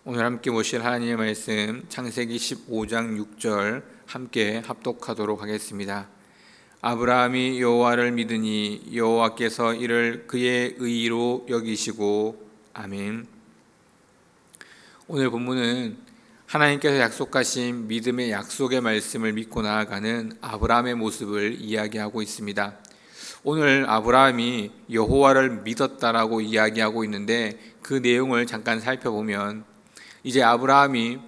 오늘 함께 보실 하나님의 말씀 창세기 15장 6절 함께 합독하도록 하겠습니다. 아브라함이 여호와를 믿으니 여호와께서 이를 그의 의로 여기시고. 아멘. 오늘 본문은 하나님께서 약속하신 믿음의 약속의 말씀을 믿고 나아가는 아브라함의 모습을 이야기하고 있습니다. 오늘 아브라함이 여호와를 믿었다라고 이야기하고 있는데 그 내용을 잠깐 살펴보면 이제 아브라함이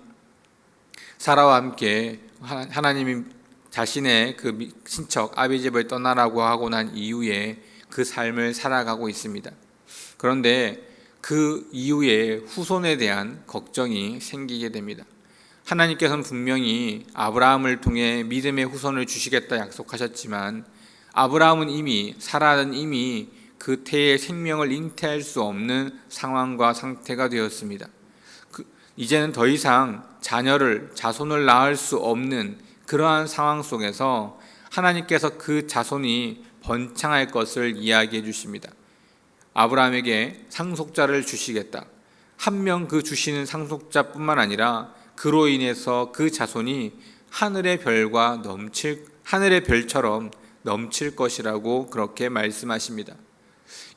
사라와 함께 하나님이 자신의 그 친척 아비집을 떠나라고 하고 난 이후에 그 삶을 살아가고 있습니다. 그런데 그 이후에 후손에 대한 걱정이 생기게 됩니다. 하나님께서는 분명히 아브라함을 통해 믿음의 후손을 주시겠다 약속하셨지만 아브라함은 사라는 이미 그 태의 생명을 잉태할 수 없는 상황과 상태가 되었습니다. 이제는 더 이상 자손을 낳을 수 없는 그러한 상황 속에서 하나님께서 그 자손이 번창할 것을 이야기해 주십니다. 아브라함에게 상속자를 주시겠다. 한 명 그 주시는 상속자뿐만 아니라 그로 인해서 그 자손이 하늘의 별처럼 넘칠 것이라고 그렇게 말씀하십니다.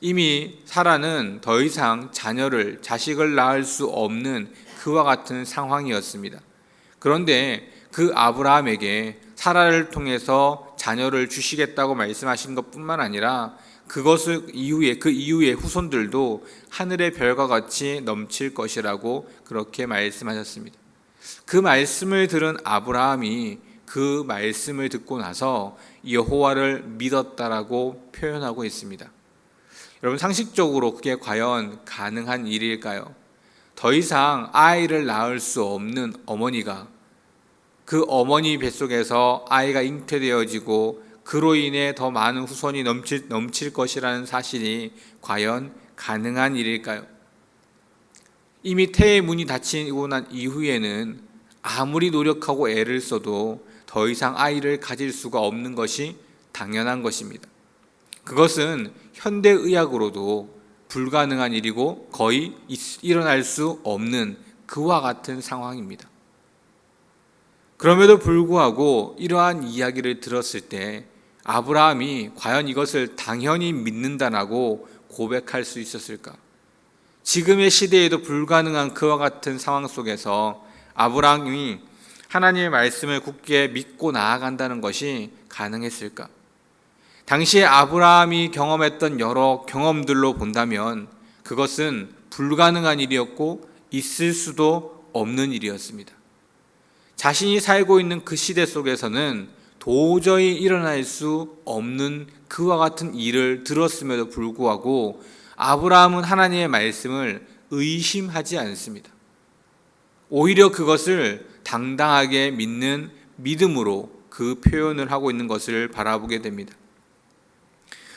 이미 사라는 더 이상 자식을 낳을 수 없는 그와 같은 상황이었습니다. 그런데 그 아브라함에게 사라를 통해서 자녀를 주시겠다고 말씀하신 것뿐만 아니라 그 이후에 후손들도 하늘의 별과 같이 넘칠 것이라고 그렇게 말씀하셨습니다. 그 말씀을 들은 아브라함이 그 말씀을 듣고 나서 여호와를 믿었다라고 표현하고 있습니다. 여러분, 상식적으로 그게 과연 가능한 일일까요? 더 이상 아이를 낳을 수 없는 어머니가 그 어머니 뱃속에서 아이가 잉태되어지고 그로 인해 더 많은 후손이 넘칠 것이라는 사실이 과연 가능한 일일까요? 이미 태의 문이 닫히고 난 이후에는 아무리 노력하고 애를 써도 더 이상 아이를 가질 수가 없는 것이 당연한 것입니다. 그것은 현대의학으로도 불가능한 일이고 거의 일어날 수 없는 그와 같은 상황입니다. 그럼에도 불구하고 이러한 이야기를 들었을 때 아브라함이 과연 이것을 당연히 믿는다라고 고백할 수 있었을까? 지금의 시대에도 불가능한 그와 같은 상황 속에서 아브라함이 하나님의 말씀을 굳게 믿고 나아간다는 것이 가능했을까? 당시에 아브라함이 경험했던 여러 경험들로 본다면 그것은 불가능한 일이었고 있을 수도 없는 일이었습니다. 자신이 살고 있는 그 시대 속에서는 도저히 일어날 수 없는 그와 같은 일을 들었음에도 불구하고 아브라함은 하나님의 말씀을 의심하지 않습니다. 오히려 그것을 당당하게 믿는 믿음으로 그 표현을 하고 있는 것을 바라보게 됩니다.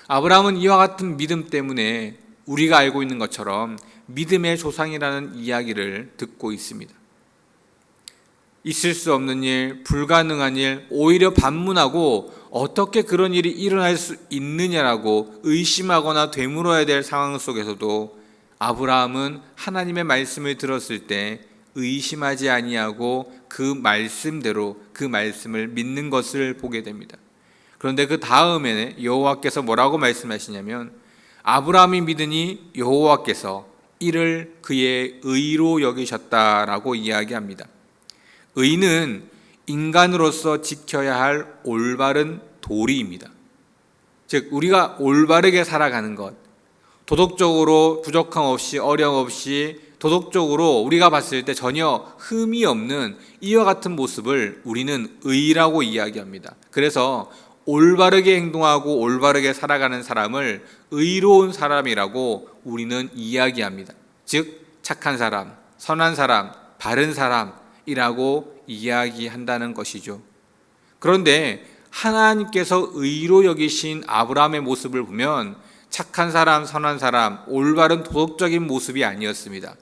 아브라함은 이와 같은 믿음 때문에 우리가 알고 있는 것처럼 믿음의 조상이라는 이야기를 듣고 있습니다. 있을 수 없는 일, 불가능한 일, 오히려 반문하고 어떻게 그런 일이 일어날 수 있느냐라고 의심하거나 되물어야 될 상황 속에서도 아브라함은 하나님의 말씀을 들었을 때 의심하지 아니하고 그 말씀대로 그 말씀을 믿는 것을 보게 됩니다. 그런데 그 다음에 여호와께서 뭐라고 말씀하시냐면 아브라함이 믿으니 여호와께서 이를 그의 의로 여기셨다라고 이야기합니다. 의는 인간으로서 지켜야 할 올바른 도리입니다. 즉 우리가 올바르게 살아가는 것, 도덕적으로 부족함 없이 어려움 없이 도덕적으로 우리가 봤을 때 전혀 흠이 없는 이와 같은 모습을 우리는 의라고 이야기합니다. 그래서 올바르게 행동하고 올바르게 살아가는 사람을 의로운 사람이라고 우리는 이야기합니다. 즉 착한 사람, 선한 사람, 바른 사람이라고 이야기한다는 것이죠. 그런데 하나님께서 의로 여기신 아브라함의 모습을 보면 착한 사람, 선한 사람, 올바른 도덕적인 모습이 아니었습니다.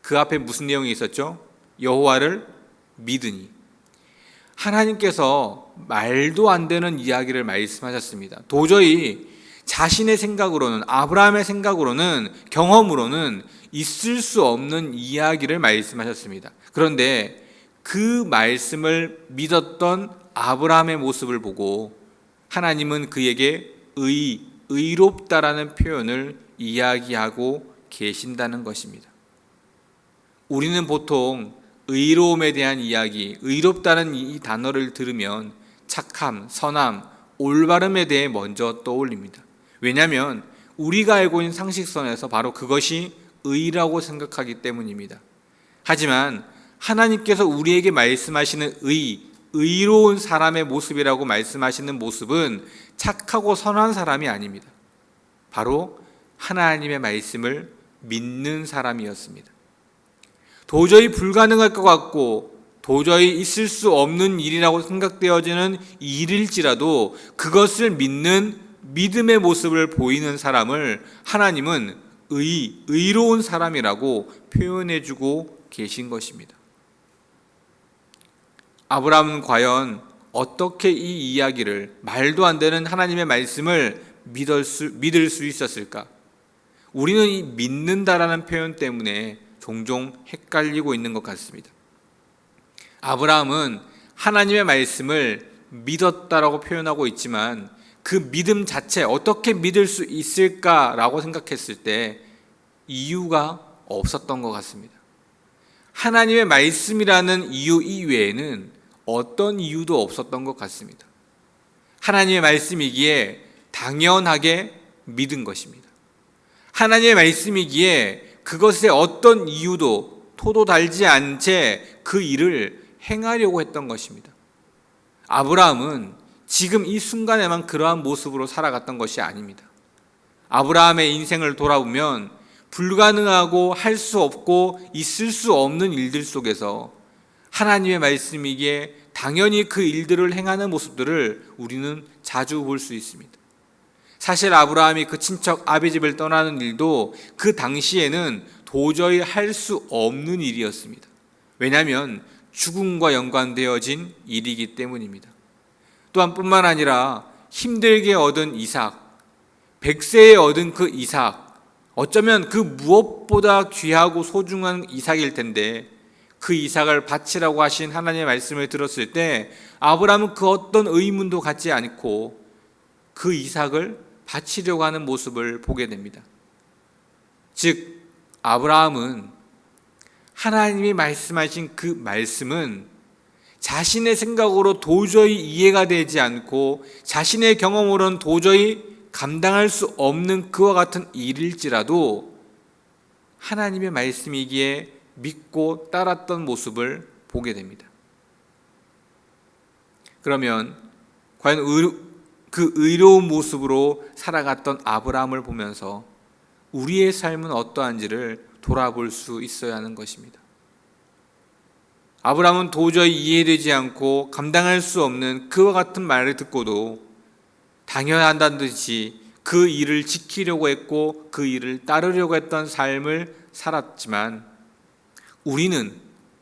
그 앞에 무슨 내용이 있었죠? 여호와를 믿으니. 하나님께서 말도 안 되는 이야기를 말씀하셨습니다. 도저히 자신의 생각으로는, 아브라함의 생각으로는, 경험으로는 있을 수 없는 이야기를 말씀하셨습니다. 그런데 그 말씀을 믿었던 아브라함의 모습을 보고 하나님은 그에게 의롭다라는 표현을 이야기하고 계신다는 것입니다. 우리는 보통 의로움에 대한 이야기, 의롭다는 이 단어를 들으면 착함, 선함, 올바름에 대해 먼저 떠올립니다. 왜냐하면 우리가 알고 있는 상식선에서 바로 그것이 의라고 생각하기 때문입니다. 하지만 하나님께서 우리에게 말씀하시는 의로운 사람의 모습이라고 말씀하시는 모습은 착하고 선한 사람이 아닙니다. 바로 하나님의 말씀을 믿는 사람이었습니다. 도저히 불가능할 것 같고 도저히 있을 수 없는 일이라고 생각되어지는 일일지라도 그것을 믿는 믿음의 모습을 보이는 사람을 하나님은 의로운 사람이라고 표현해주고 계신 것입니다. 아브라함은 과연 어떻게 이 이야기를, 말도 안 되는 하나님의 말씀을 믿을 수 있었을까? 우리는 이 믿는다라는 표현 때문에 종종 헷갈리고 있는 것 같습니다. 아브라함은 하나님의 말씀을 믿었다라고 표현하고 있지만 그 믿음 자체, 어떻게 믿을 수 있을까라고 생각했을 때 이유가 없었던 것 같습니다. 하나님의 말씀이라는 이유 이외에는 어떤 이유도 없었던 것 같습니다. 하나님의 말씀이기에 당연하게 믿은 것입니다. 하나님의 말씀이기에 그것에 어떤 이유도 토도 달지 않은 채 그 일을 행하려고 했던 것입니다. 아브라함은 지금 이 순간에만 그러한 모습으로 살아갔던 것이 아닙니다. 아브라함의 인생을 돌아보면 불가능하고 할 수 없고 있을 수 없는 일들 속에서 하나님의 말씀이기에 당연히 그 일들을 행하는 모습들을 우리는 자주 볼 수 있습니다. 사실 아브라함이 그 친척 아비집을 떠나는 일도 그 당시에는 도저히 할 수 없는 일이었습니다. 왜냐하면 죽음과 연관되어진 일이기 때문입니다. 또한 뿐만 아니라 힘들게 얻은 이삭, 100세에 얻은 그 이삭, 어쩌면 그 무엇보다 귀하고 소중한 이삭일 텐데 그 이삭을 바치라고 하신 하나님의 말씀을 들었을 때 아브라함은 그 어떤 의문도 갖지 않고 그 이삭을 바치려고 하는 모습을 보게 됩니다. 즉 아브라함은 하나님이 말씀하신 그 말씀은 자신의 생각으로 도저히 이해가 되지 않고 자신의 경험으로는 도저히 감당할 수 없는 그와 같은 일일지라도 하나님의 말씀이기에 믿고 따랐던 모습을 보게 됩니다. 그러면 과연 그 의로운 모습으로 살아갔던 아브라함을 보면서 우리의 삶은 어떠한지를 돌아볼 수 있어야 하는 것입니다. 아브라함은 도저히 이해되지 않고 감당할 수 없는 그와 같은 말을 듣고도 당연하다는 듯이 그 일을 지키려고 했고 그 일을 따르려고 했던 삶을 살았지만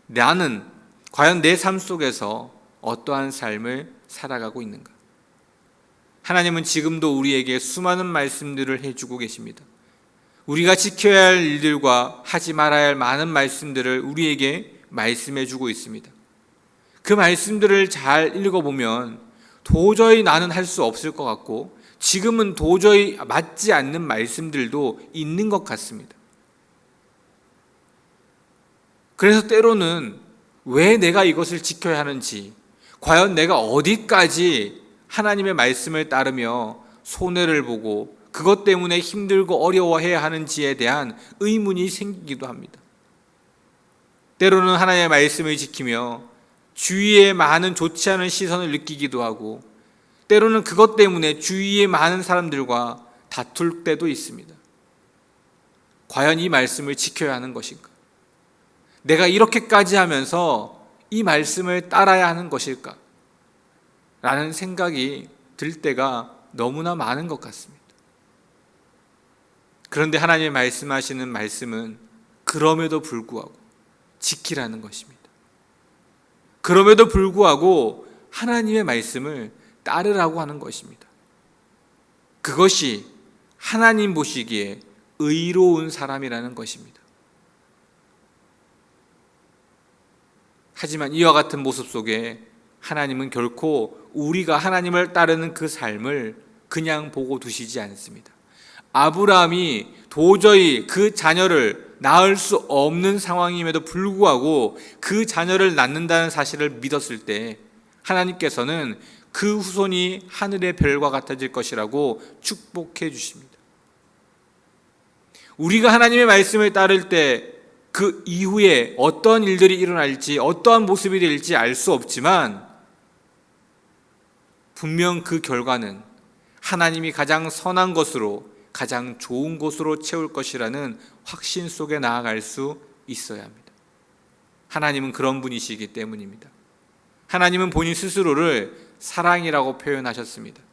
나는 과연 내 삶 속에서 어떠한 삶을 살아가고 있는가? 하나님은 지금도 우리에게 수많은 말씀들을 해주고 계십니다. 우리가 지켜야 할 일들과 하지 말아야 할 많은 말씀들을 우리에게 말씀해 주고 있습니다. 그 말씀들을 잘 읽어보면 도저히 나는 할 수 없을 것 같고 지금은 도저히 맞지 않는 말씀들도 있는 것 같습니다. 그래서 때로는 왜 내가 이것을 지켜야 하는지, 과연 내가 어디까지 하나님의 말씀을 따르며 손해를 보고 그것 때문에 힘들고 어려워해야 하는지에 대한 의문이 생기기도 합니다. 때로는 하나님의 말씀을 지키며 주위에 많은 좋지 않은 시선을 느끼기도 하고 때로는 그것 때문에 주위에 많은 사람들과 다툴 때도 있습니다. 과연 이 말씀을 지켜야 하는 것인가? 내가 이렇게까지 하면서 이 말씀을 따라야 하는 것일까? 라는 생각이 들 때가 너무나 많은 것 같습니다. 그런데 하나님의 말씀하시는 말씀은 그럼에도 불구하고 지키라는 것입니다. 그럼에도 불구하고 하나님의 말씀을 따르라고 하는 것입니다. 그것이 하나님 보시기에 의로운 사람이라는 것입니다. 하지만 이와 같은 모습 속에 하나님은 결코 우리가 하나님을 따르는 그 삶을 그냥 보고 두시지 않습니다. 아브라함이 도저히 그 자녀를 낳을 수 없는 상황임에도 불구하고 그 자녀를 낳는다는 사실을 믿었을 때 하나님께서는 그 후손이 하늘의 별과 같아질 것이라고 축복해 주십니다. 우리가 하나님의 말씀을 따를 때 그 이후에 어떤 일들이 일어날지, 어떠한 모습이 될지 알 수 없지만 분명 그 결과는 하나님이 가장 선한 것으로, 가장 좋은 것으로 채울 것이라는 확신 속에 나아갈 수 있어야 합니다. 하나님은 그런 분이시기 때문입니다. 하나님은 본인 스스로를 사랑이라고 표현하셨습니다.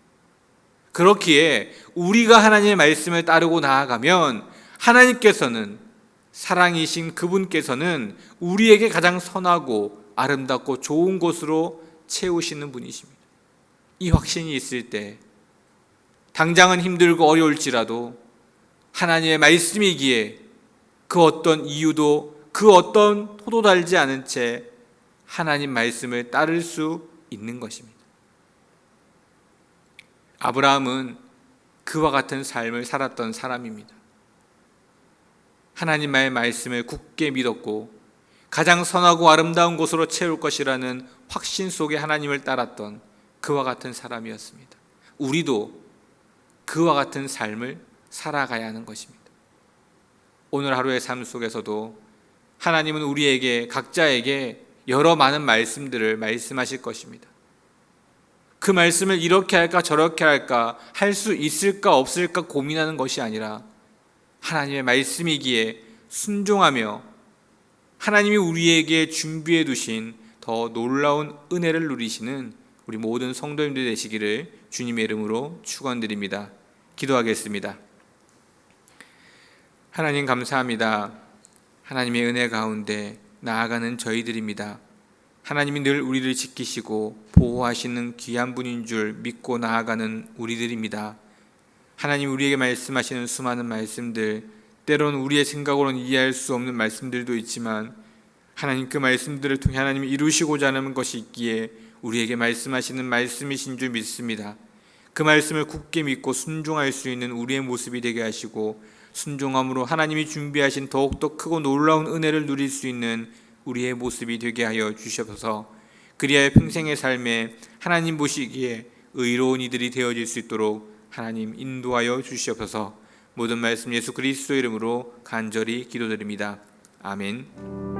그렇기에 우리가 하나님의 말씀을 따르고 나아가면 하나님께서는, 사랑이신 그분께서는 우리에게 가장 선하고 아름답고 좋은 것으로 채우시는 분이십니다. 이 확신이 있을 때 당장은 힘들고 어려울지라도 하나님의 말씀이기에 그 어떤 이유도, 그 어떤 토도 달지 않은 채 하나님 말씀을 따를 수 있는 것입니다. 아브라함은 그와 같은 삶을 살았던 사람입니다. 하나님의 말씀을 굳게 믿었고 가장 선하고 아름다운 곳으로 채울 것이라는 확신 속에 하나님을 따랐던 그와 같은 사람이었습니다. 우리도 그와 같은 삶을 살아가야 하는 것입니다. 오늘 하루의 삶 속에서도 하나님은 우리에게, 각자에게 여러 많은 말씀들을 말씀하실 것입니다. 그 말씀을 이렇게 할까 저렇게 할까, 할 수 있을까 없을까 고민하는 것이 아니라 하나님의 말씀이기에 순종하며 하나님이 우리에게 준비해 두신 더 놀라운 은혜를 누리시는 우리 모든 성도님들 되시기를 주님의 이름으로 축원드립니다. 기도하겠습니다. 하나님 감사합니다. 하나님의 은혜 가운데 나아가는 저희들입니다. 하나님이 늘 우리를 지키시고 보호하시는 귀한 분인 줄 믿고 나아가는 우리들입니다. 하나님 우리에게 말씀하시는 수많은 말씀들, 때로는 우리의 생각으로는 이해할 수 없는 말씀들도 있지만 하나님 그 말씀들을 통해 하나님이 이루시고자 하는 것이 있기에 우리에게 말씀하시는 말씀이신 줄 믿습니다. 그 말씀을 굳게 믿고 순종할 수 있는 우리의 모습이 되게 하시고 순종함으로 하나님이 준비하신 더욱더 크고 놀라운 은혜를 누릴 수 있는 우리의 모습이 되게 하여 주셔서 그리하여 평생의 삶에 하나님 보시기에 의로운 이들이 되어질 수 있도록 하나님 인도하여 주시옵소서. 모든 말씀 예수 그리스도 이름으로 간절히 기도드립니다. 아멘.